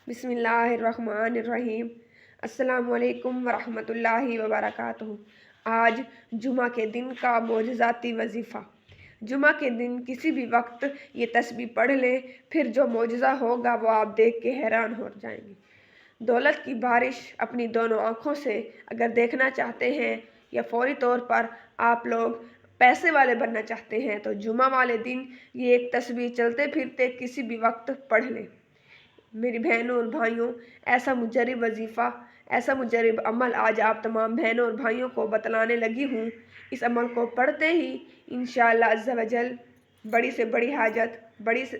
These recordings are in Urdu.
بسم اللہ الرحمن الرحیم۔ السلام علیکم ورحمۃ اللہ وبرکاتہ۔ آج جمعہ کے دن کا معجزاتی وظیفہ۔ جمعہ کے دن کسی بھی وقت یہ تسبیح پڑھ لیں، پھر جو معجزہ ہوگا وہ آپ دیکھ کے حیران ہو جائیں گے۔ دولت کی بارش اپنی دونوں آنکھوں سے اگر دیکھنا چاہتے ہیں یا فوری طور پر آپ لوگ پیسے والے بننا چاہتے ہیں تو جمعہ والے دن یہ ایک تسبیح چلتے پھرتے کسی بھی وقت پڑھ لیں۔ میری بہنوں اور بھائیوں، ایسا مجرب وظیفہ، ایسا مجرب عمل آج آپ تمام بہنوں اور بھائیوں کو بتلانے لگی ہوں۔ اس عمل کو پڑھتے ہی انشاءاللہ عز و جل بڑی سے بڑی حاجت، بڑی سے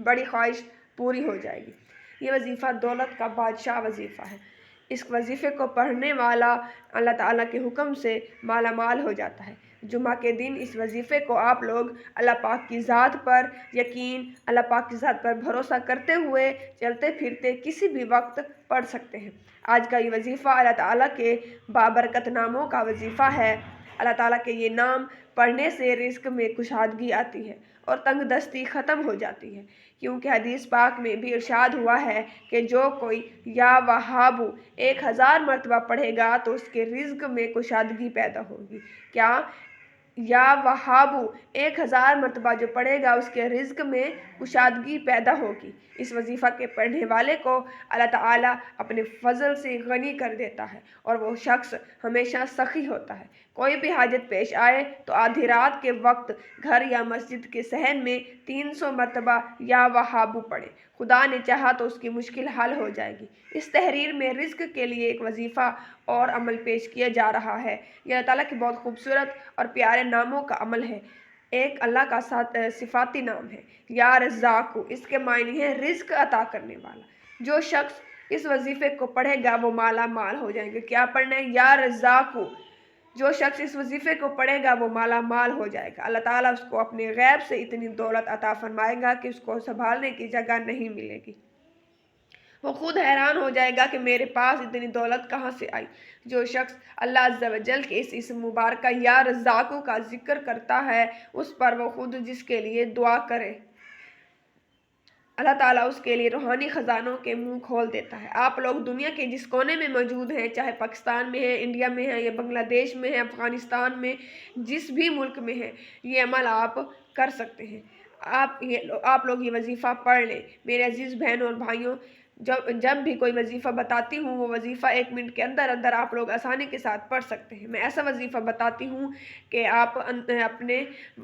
بڑی خواہش پوری ہو جائے گی۔ یہ وظیفہ دولت کا بادشاہ وظیفہ ہے۔ اس وظیفے کو پڑھنے والا اللہ تعالیٰ کے حکم سے مالا مال ہو جاتا ہے۔ جمعہ کے دن اس وظیفے کو آپ لوگ اللہ پاک کی ذات پر یقین، اللہ پاک کی ذات پر بھروسہ کرتے ہوئے چلتے پھرتے کسی بھی وقت پڑھ سکتے ہیں۔ آج کا یہ وظیفہ اللہ تعالیٰ کے بابرکت ناموں کا وظیفہ ہے۔ اللہ تعالیٰ کے یہ نام پڑھنے سے رزق میں کشادگی آتی ہے اور تنگ دستی ختم ہو جاتی ہے، کیونکہ حدیث پاک میں بھی ارشاد ہوا ہے کہ جو کوئی یا وہاب 1000 مرتبہ پڑھے گا تو اس کے رزق میں کشادگی پیدا ہوگی۔ کیا یا وہاب 1000 مرتبہ جو پڑھے گا اس کے رزق میں کشادگی پیدا ہوگی۔ اس وظیفہ کے پڑھنے والے کو اللہ تعالیٰ اپنے فضل سے غنی کر دیتا ہے اور وہ شخص ہمیشہ سخی ہوتا ہے۔ کوئی بھی حاجت پیش آئے تو آدھی رات کے وقت گھر یا مسجد کے صحن میں 300 مرتبہ یا وہاب پڑھے، خدا نے چاہا تو اس کی مشکل حل ہو جائے گی۔ اس تحریر میں رزق کے لیے ایک وظیفہ اور عمل پیش کیا جا رہا ہے۔ یہ اللہ تعالیٰ کے بہت خوبصورت اور پیارے ناموں کا عمل ہے۔ ایک اللہ کا صفاتی نام ہے یا رزاق، اس کے معنی ہے رزق عطا کرنے والا۔ جو شخص اس وظیفے کو پڑھے گا وہ مالا مال ہو جائیں گے۔ کیا پڑھنا ہے؟ یا رزاق۔ جو شخص اس وظیفے کو پڑھے گا وہ مالا مال ہو جائے گا۔ اللہ تعالیٰ اس کو اپنے غیب سے اتنی دولت عطا فرمائے گا کہ اس کو سنبھالنے کی جگہ نہیں ملے گی۔ وہ خود حیران ہو جائے گا کہ میرے پاس اتنی دولت کہاں سے آئی۔ جو شخص اللہ عز و جل کے اس اسم مبارکہ یا رزاق کا ذکر کرتا ہے اس پر وہ خود جس کے لیے دعا کرے اللہ تعالیٰ اس کے لیے روحانی خزانوں کے منہ کھول دیتا ہے۔ آپ لوگ دنیا کے جس کونے میں موجود ہیں، چاہے پاکستان میں ہیں، انڈیا میں ہیں یا بنگلہ دیش میں ہیں، افغانستان میں، جس بھی ملک میں ہیں، یہ عمل آپ کر سکتے ہیں۔ آپ لوگ یہ وظیفہ پڑھ لیں۔ میرے عزیز بہنوں اور بھائیوں، جب بھی کوئی وظیفہ بتاتی ہوں وہ وظیفہ 1 منٹ کے اندر اندر آپ لوگ آسانی کے ساتھ پڑھ سکتے ہیں۔ میں ایسا وظیفہ بتاتی ہوں کہ آپ اپنے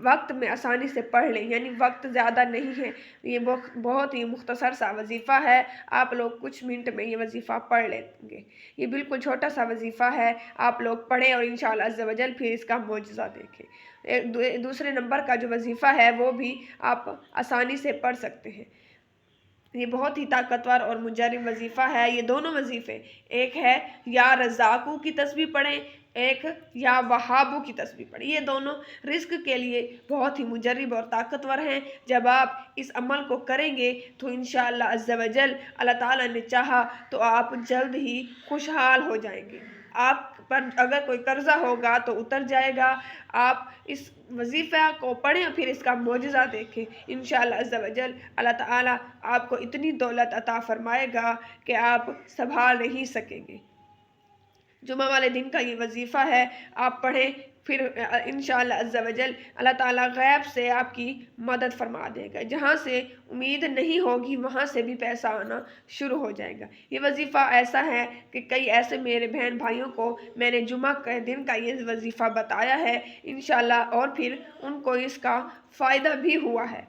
وقت میں آسانی سے پڑھ لیں، یعنی وقت زیادہ نہیں ہے۔ یہ بہت ہی مختصر سا وظیفہ ہے، آپ لوگ کچھ منٹ میں یہ وظیفہ پڑھ لیں گے۔ یہ بالکل چھوٹا سا وظیفہ ہے، آپ لوگ پڑھیں اور انشاءاللہ عز و جل پھر اس کا معجزہ دیکھیں۔ دوسرے نمبر کا جو وظیفہ ہے وہ بھی آپ آسانی سے پڑھ سکتے ہیں۔ یہ بہت ہی طاقتور اور مجرب وظیفہ ہے۔ یہ دونوں وظیفے، ایک ہے یا رزاقو کی تسبیح پڑھیں، ایک یا وہابو کی تسبیح پڑھیں۔ یہ دونوں رزق کے لیے بہت ہی مجرب اور طاقتور ہیں۔ جب آپ اس عمل کو کریں گے تو انشاءاللہ عز و جل اللہ تعالیٰ نے چاہا تو آپ جلد ہی خوشحال ہو جائیں گے۔ آپ پر اگر کوئی قرضہ ہوگا تو اتر جائے گا۔ آپ اس وظیفہ کو پڑھیں اور پھر اس کا معجزہ دیکھیں۔ انشاءاللہ عز و جل اللہ تعالیٰ آپ کو اتنی دولت عطا فرمائے گا کہ آپ سنبھال نہیں سکیں گے۔ جمعہ والے دن کا یہ وظیفہ ہے، آپ پڑھیں، پھر انشاءاللہ عز و جل اللہ تعالیٰ غیب سے آپ کی مدد فرما دے گا۔ جہاں سے امید نہیں ہوگی وہاں سے بھی پیسہ آنا شروع ہو جائے گا۔ یہ وظیفہ ایسا ہے کہ کئی ایسے میرے بہن بھائیوں کو میں نے جمعہ کے دن کا یہ وظیفہ بتایا ہے انشاءاللہ، اور پھر ان کو اس کا فائدہ بھی ہوا ہے۔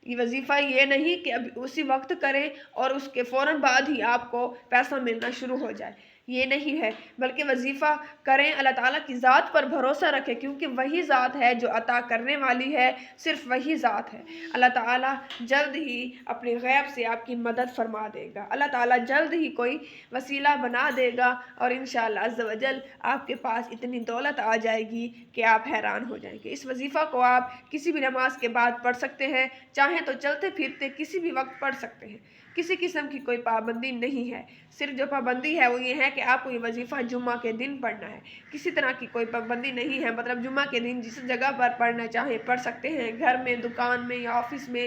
یہ وظیفہ یہ نہیں کہ اب اسی وقت کریں اور اس کے فوراً بعد ہی آپ کو پیسہ ملنا شروع ہو جائے، یہ نہیں ہے، بلکہ وظیفہ کریں، اللہ تعالیٰ کی ذات پر بھروسہ رکھیں، کیونکہ وہی ذات ہے جو عطا کرنے والی ہے، صرف وہی ذات ہے۔ اللہ تعالیٰ جلد ہی اپنے غیب سے آپ کی مدد فرما دے گا۔ اللہ تعالیٰ جلد ہی کوئی وسیلہ بنا دے گا اور انشاءاللہ عز و جل آپ کے پاس اتنی دولت آ جائے گی کہ آپ حیران ہو جائیں گے۔ اس وظیفہ کو آپ کسی بھی نماز کے بعد پڑھ سکتے ہیں، چاہیں تو چلتے پھرتے کسی بھی وقت پڑھ سکتے ہیں۔ کسی قسم کی کوئی پابندی نہیں ہے، صرف جو پابندی ہے وہ یہ ہے کہ آپ کو یہ وظیفہ جمعہ کے دن پڑھنا ہے۔ کسی طرح کی کوئی پابندی نہیں ہے، مطلب جمعہ کے دن جس جگہ پر پڑھنا چاہیں پڑھ سکتے ہیں، گھر میں، دکان میں یا آفس میں،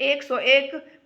101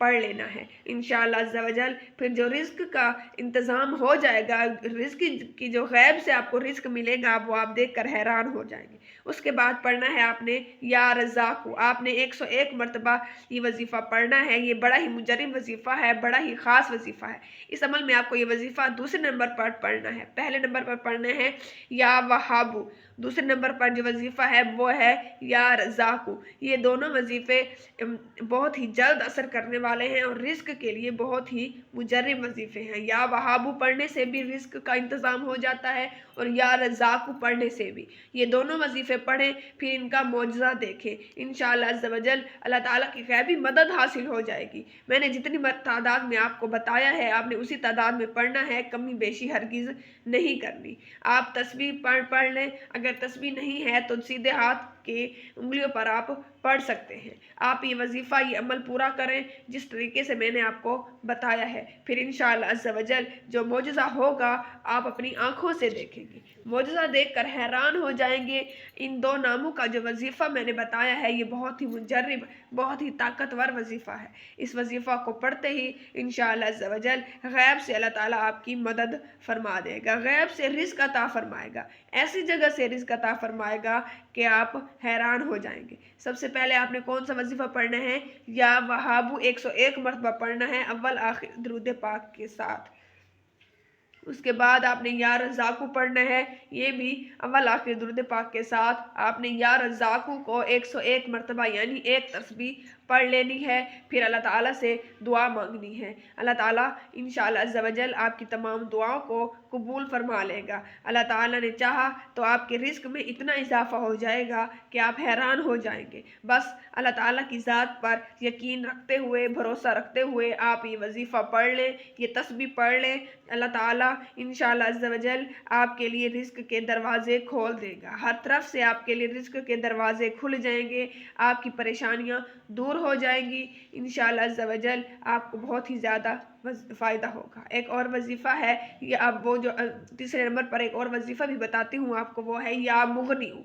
پڑھ لینا ہے انشاءاللہ عز و جل۔ پھر جو رزق کا انتظام ہو جائے گا، رزق کی جو غیب سے آپ کو رزق ملے گا وہ آپ دیکھ کر حیران ہو جائیں گے۔ اس کے بعد پڑھنا ہے آپ نے یا رزاق، آپ نے 101 مرتبہ یہ وظیفہ پڑھنا ہے۔ یہ بڑا ہی مجرب وظیفہ ہے، بڑا ہی خاص وظیفہ ہے۔ اس عمل میں آپ کو یہ وظیفہ دوسرے نمبر پر پڑھنا ہے۔ پہلے نمبر پر پڑھنا ہے یا وہابو، دوسرے نمبر پر جو وظیفہ ہے وہ ہے یا رزاقو۔ یہ دونوں وظیفے بہت ہی جلد اثر کرنے والے ہیں اور رزق کے لیے بہت ہی مجرب وظیفے ہیں۔ یا وہابو پڑھنے سے بھی رزق کا انتظام ہو جاتا ہے اور یا رزاقو پڑھنے سے بھی۔ یہ دونوں وظیفے پڑھیں، پھر ان کا معجزہ دیکھیں انشاءاللہ عز و جل، اللہ تعالیٰ کی غیبی مدد حاصل ہو جائے گی۔ میں نے جتنی تعداد میں آپ کو بتایا ہے آپ نے اسی تعداد میں پڑھنا ہے، کمی بیشی ہرگز نہیں کرنی۔ آپ تسبیح پڑھ لیں، اگر تسبیح نہیں ہے تو سیدھے ہاتھ کے انگلیوں پر آپ پڑھ سکتے ہیں۔ آپ یہ وظیفہ، یہ عمل پورا کریں جس طریقے سے میں نے آپ کو بتایا ہے، پھر انشاءاللہ عز و جل جو معجزہ ہوگا آپ اپنی آنکھوں سے دیکھیں گے، معجزہ دیکھ کر حیران ہو جائیں گے۔ ان دو ناموں کا جو وظیفہ میں نے بتایا ہے یہ بہت ہی مجرب، بہت ہی طاقتور وظیفہ ہے۔ اس وظیفہ کو پڑھتے ہی انشاءاللہ عز و جل غیب سے اللہ تعالیٰ آپ کی مدد فرما دے گا، غیب سے رزق عطا فرمائے گا، ایسی جگہ سے رزق عطا فرمائے گا کہ آپ حیران ہو جائیں گے۔ سب سے پہلے آپ نے کون سا وظیفہ پڑھنا ہے؟ یا وہابو 101 مرتبہ پڑھنا ہے اول آخر درود پاک کے ساتھ۔ اس کے بعد آپ نے یا رزاقو پڑھنا ہے، یہ بھی اول آخر درود پاک کے ساتھ۔ آپ نے یا رزاقو کو 101 مرتبہ یعنی ایک تسبیح پڑھ لینی ہے، پھر اللہ تعالیٰ سے دعا مانگنی ہے۔ اللہ تعالیٰ انشاءاللہ عز و جل آپ کی تمام دعاؤں کو قبول فرما لے گا۔ اللہ تعالیٰ نے چاہا تو آپ کے رزق میں اتنا اضافہ ہو جائے گا کہ آپ حیران ہو جائیں گے۔ بس اللہ تعالیٰ کی ذات پر یقین رکھتے ہوئے، بھروسہ رکھتے ہوئے آپ یہ وظیفہ پڑھ لیں، یہ تسبیح پڑھ لیں۔ اللہ تعالیٰ انشاءاللہ عز و جل آپ کے لیے رزق کے دروازے کھول دے گا، ہر طرف سے آپ کے لیے رزق کے دروازے کھل جائیں گے، آپ کی پریشانیاں دور ہو جائیں گی انشاءاللہ عز و جل، آپ کو بہت ہی زیادہ فائدہ ہوگا۔ ایک اور وظیفہ ہے، یہ اب وہ جو تیسرے نمبر پر ایک اور وظیفہ بھی بتاتی ہوں آپ کو، وہ ہے یا مغنیو،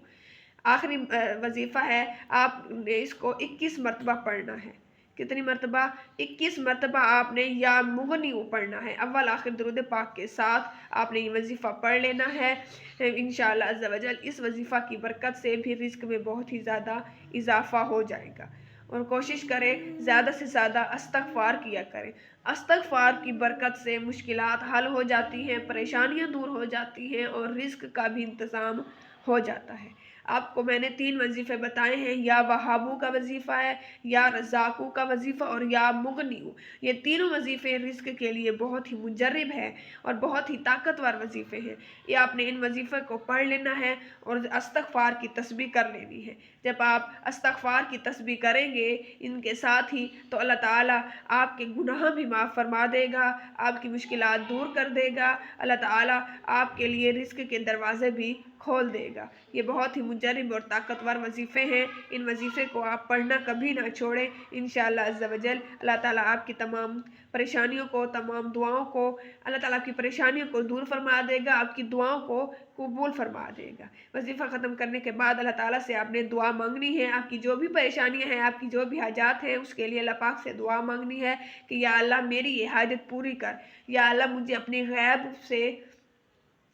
آخری وظیفہ ہے۔ آپ نے اس کو 21 مرتبہ پڑھنا ہے۔ کتنی مرتبہ؟ 21 مرتبہ آپ نے یا مغنیو پڑھنا ہے، اول آخر درود پاک کے ساتھ آپ نے یہ وظیفہ پڑھ لینا ہے انشاءاللہ عز و جل۔ اس وظیفہ کی برکت سے بھی رزق میں بہت ہی زیادہ اضافہ ہو جائے گا۔ اور کوشش کریں زیادہ سے زیادہ استغفار کیا کریں، استغفار کی برکت سے مشکلات حل ہو جاتی ہیں، پریشانیاں دور ہو جاتی ہیں اور رزق کا بھی انتظام ہو جاتا ہے۔ آپ کو میں نے 3 وظیفے بتائے ہیں، یا وہابو کا وظیفہ ہے، یا رزاقو کا وظیفہ اور یا مغنیو۔ یہ تینوں وظیفے رزق کے لیے بہت ہی مجرب ہیں اور بہت ہی طاقتور وظیفے ہیں۔ یہ آپ نے ان وظیفے کو پڑھ لینا ہے اور استغفار کی تسبیح کر لینی ہے۔ جب آپ استغفار کی تسبیح کریں گے ان کے ساتھ ہی تو اللہ تعالیٰ آپ کے گناہ بھی معاف فرما دے گا، آپ کی مشکلات دور کر دے گا، اللہ تعالیٰ آپ کے لیے رزق کے دروازے بھی کھول دے گا۔ یہ بہت ہی مجرب اور طاقتور وظیفے ہیں، ان وظیفے کو آپ پڑھنا کبھی نہ چھوڑیں انشاءاللہ عز و جل۔ اللہ تعالیٰ آپ کی تمام پریشانیوں کو، تمام دعاؤں کو، اللہ تعالیٰ آپ کی پریشانیوں کو دور فرما دے گا، آپ کی دعاؤں کو قبول فرما دے گا۔ وظیفہ ختم کرنے کے بعد اللہ تعالیٰ سے آپ نے دعا مانگنی ہے، آپ کی جو بھی پریشانیاں ہیں، آپ کی جو بھی حاجات ہیں، اس کے لیے اللہ پاک سے دعا مانگنی ہے کہ یا اللہ میری یہ حاجت پوری کر، یا اللہ مجھے اپنی غیب سے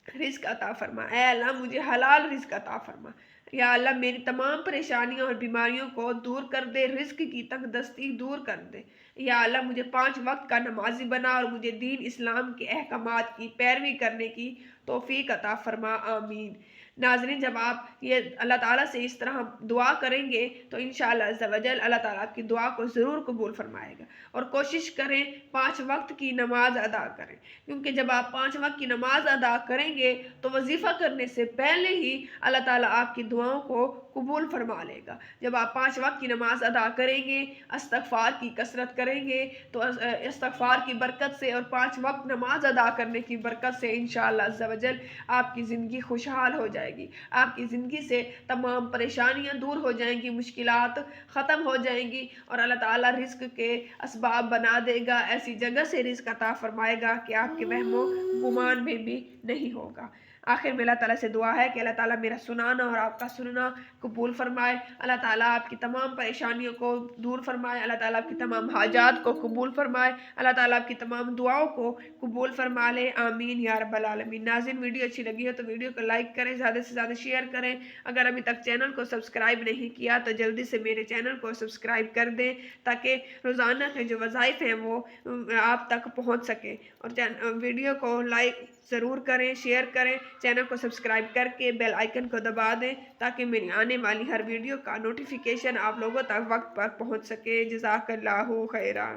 رزق عطا فرما، اے اللہ مجھے حلال رزق عطا فرما، یا اللہ میری تمام پریشانیوں اور بیماریوں کو دور کر دے، رزق کی تنگ دستی دور کر دے، یا اللہ مجھے 5 وقت کا نمازی بنا اور مجھے دین اسلام کے احکامات کی پیروی کرنے کی توفیق عطا فرما، آمین۔ ناظرین، جب آپ یہ اللہ تعالیٰ سے اس طرح دعا کریں گے تو انشاءاللہ عز و جل اللہ تعالیٰ آپ کی دعا کو ضرور قبول فرمائے گا۔ اور کوشش کریں 5 وقت کی نماز ادا کریں، کیونکہ جب آپ 5 وقت کی نماز ادا کریں گے تو وظیفہ کرنے سے پہلے ہی اللہ تعالیٰ آپ کی دعاؤں کو قبول فرما لے گا۔ جب آپ 5 وقت کی نماز ادا کریں گے، استغفار کی کثرت کریں گے تو استغفار کی برکت سے اور 5 وقت نماز ادا کرنے کی برکت سے انشاءاللہ عز و جل آپ کی زندگی خوشحال ہو جائے گی، آپ کی زندگی سے تمام پریشانیاں دور ہو جائیں گی، مشکلات ختم ہو جائیں گی اور اللہ تعالیٰ رزق کے اسباب بنا دے گا، ایسی جگہ سے رزق عطا فرمائے گا کہ آپ کے وہم و گمان میں بھی نہیں ہوگا۔ آخر میں اللہ تعالیٰ سے دعا ہے کہ اللہ تعالیٰ میرا سنانا اور آپ کا سننا قبول فرمائے، اللہ تعالیٰ آپ کی تمام پریشانیوں کو دور فرمائے، اللہ تعالیٰ آپ کی تمام حاجات کو قبول فرمائے، اللہ تعالیٰ آپ کی تمام دعاؤں کو قبول فرما لے، آمین یا رب العالمین۔ ناظرین، ویڈیو اچھی لگی ہے تو ویڈیو کو لائک کریں، زیادہ سے زیادہ شیئر کریں، اگر ابھی تک چینل کو سبسکرائب نہیں کیا تو جلدی سے میرے چینل کو سبسکرائب کر دیں تاکہ روزانہ کے جو وظائف ہیں وہ آپ تک پہنچ سکے، اور ویڈیو کو لائک ضرور کریں، شیئر کریں، چینل کو سبسکرائب کر کے بیل آئیکن کو دبا دیں تاکہ میری آنے والی ہر ویڈیو کا نوٹیفیکیشن آپ لوگوں تک وقت پر پہنچ سکے۔ جزاک اللہ خیرہ۔